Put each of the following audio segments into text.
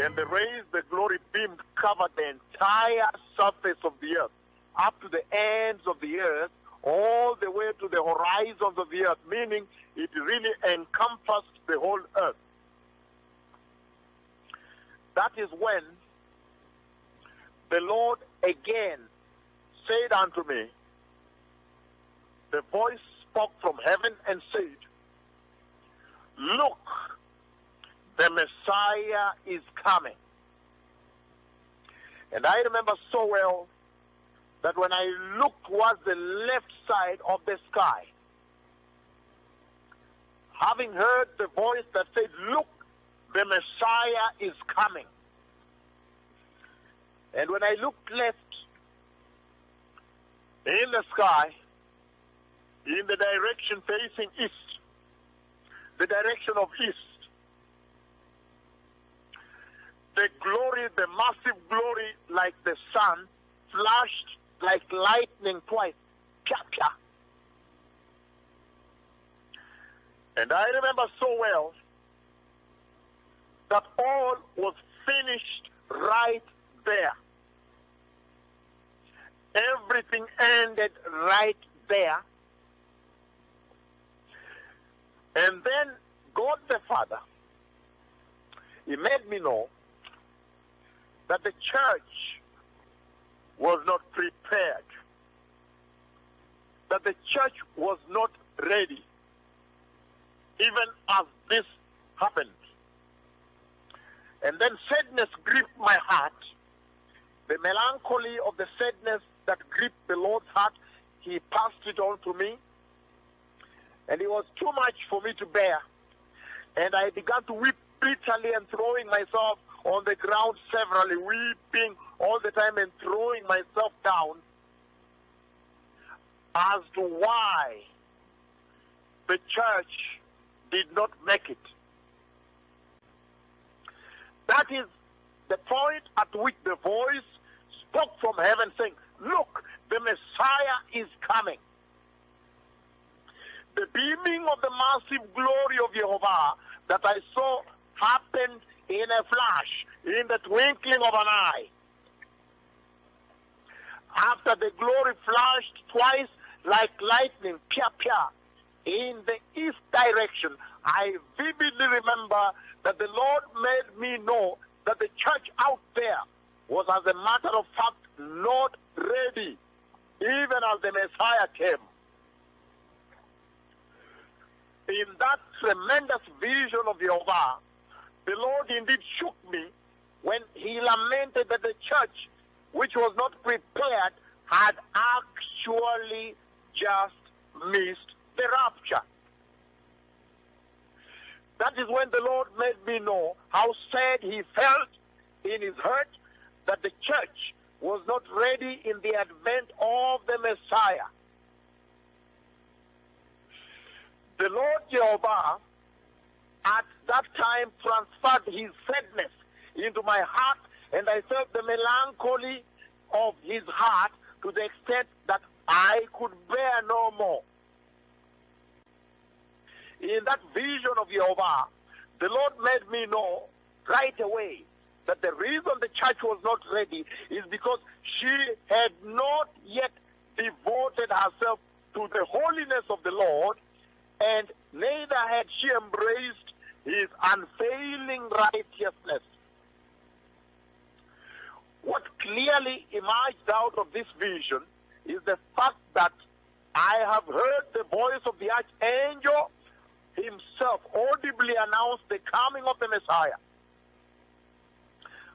And the rays, the glory beam covered the entire surface of the earth, up to the ends of the earth, all the way to the horizons of the earth, meaning it really encompassed the whole earth. That is when the Lord again said unto me, the voice spoke from heaven and said, look, the Messiah is coming. And I remember so well that when I looked towards the left side of the sky, having heard the voice that said, look, the Messiah is coming. And when I looked left in the sky, in the direction facing east, the direction of east, the glory, the massive glory like the sun, flashed like lightning twice. Pia, pia. And I remember so well that all was finished right there. Everything ended right there. And then God the Father, He made me know that the church was not prepared, that the church was not ready, even as this happened. And then sadness gripped my heart. The melancholy of the sadness that gripped the Lord's heart, He passed it on to me. And it was too much for me to bear. And I began to weep bitterly and throwing myself on the ground severally, weeping all the time and throwing myself down as to why the church did not make it. That is the point at which the voice spoke from heaven saying, look, the Messiah is coming. The beaming of the massive glory of Jehovah that I saw happened in a flash, in the twinkling of an eye. After the glory flashed twice like lightning, pia pia, in the east direction, I vividly remember that the Lord made me know that the church out there was, as a matter of fact, not ready, even as the Messiah came. In that tremendous vision of Jehovah, the Lord indeed shook me when He lamented that the church, which was not prepared, had actually just missed the rapture. That is when the Lord made me know how sad He felt in His heart that the church was not ready in the advent of the Messiah. The Lord Jehovah at that time transferred His sadness into my heart, and I felt the melancholy of His heart to the extent that I could bear no more. In that vision of Jehovah, the Lord made me know right away that the reason the church was not ready is because she had not yet devoted herself to the holiness of the Lord, and neither had she embraced His unfailing righteousness. What clearly emerged out of this vision is the fact that I have heard the voice of the archangel himself audibly announce the coming of the Messiah.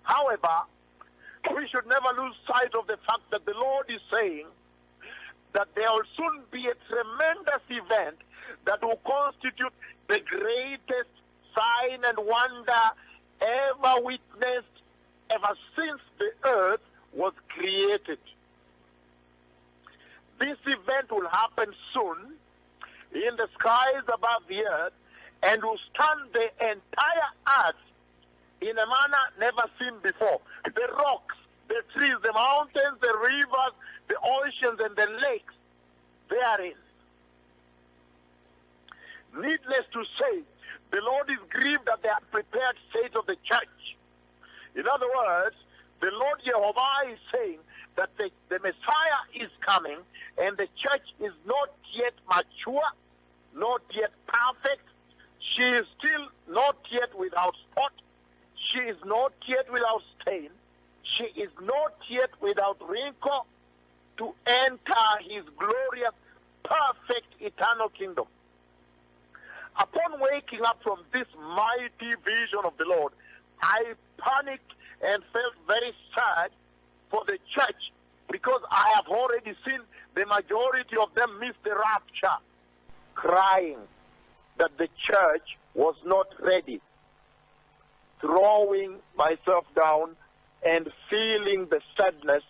However, we should never lose sight of the fact that the Lord is saying that there will soon be a tremendous event that will constitute the greatest sign and wonder ever witnessed ever since the earth was created. This event will happen soon in the skies above the earth and will stun the entire earth in a manner never seen before. The rocks, the trees, the mountains, the rivers, the oceans, and the lakes therein. Needless to say, the Lord is grieved at the unprepared state of the church. In other words, the Lord Jehovah is saying that the Messiah is coming, and the church is not yet mature, not yet perfect. She is still not yet without spot. She is not yet without stain. She is not yet without wrinkle to enter his glorious, perfect, eternal kingdom. Upon waking up from this mighty vision of the Lord, I panicked and felt very sad for the church, because I have already seen the majority of them miss the rapture, crying that the church was not ready, throwing myself down and feeling the sadness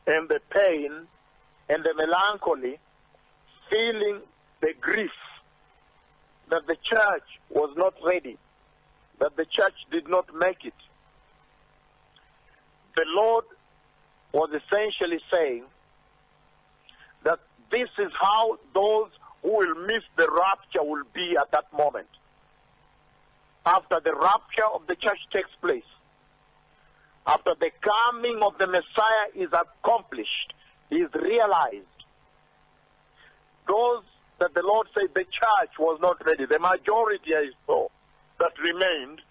and the pain and the melancholy, feeling the grief that the church was not ready, that the church did not make it. The Lord was essentially saying that this is how those who will miss the rapture will be at that moment. After the rapture of the church takes place, after the coming of the Messiah is accomplished, is realized, those that the Lord said the church was not ready, the majority I saw that remained,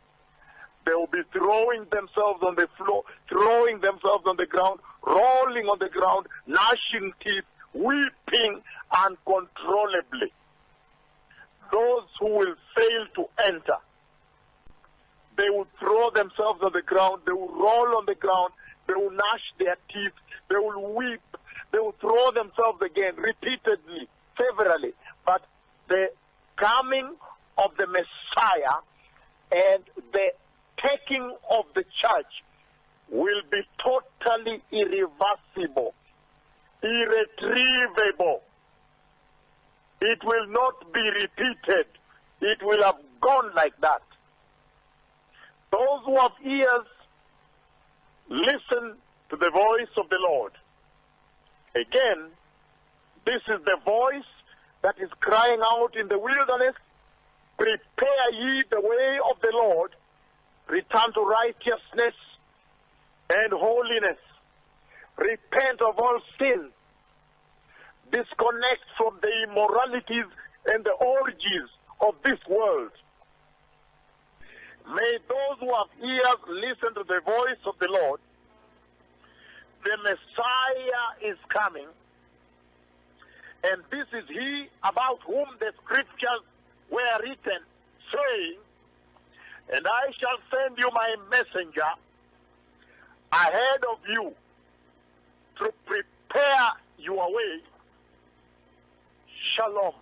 they will be throwing themselves on the floor, throwing themselves on the ground, rolling on the ground, gnashing teeth, weeping uncontrollably. Those who will fail to enter, they will throw themselves on the ground, they will roll on the ground, they will gnash their teeth, they will weep, they will throw themselves again repeatedly, severally. But the coming of the Messiah and the taking of the church will be totally irreversible, irretrievable. It will not be repeated. It will have gone like that. Those who have ears, listen to the voice of the Lord. Again, this is the voice that is crying out in the wilderness, prepare ye the way of the Lord, return to righteousness and holiness, repent of all sin, disconnect from the immoralities and the orgies of this world. May those who have ears listen to the voice of the Lord. The Messiah is coming, and this is he about whom the scriptures were written, saying, and I shall send you my messenger ahead of you to prepare your way. Shalom.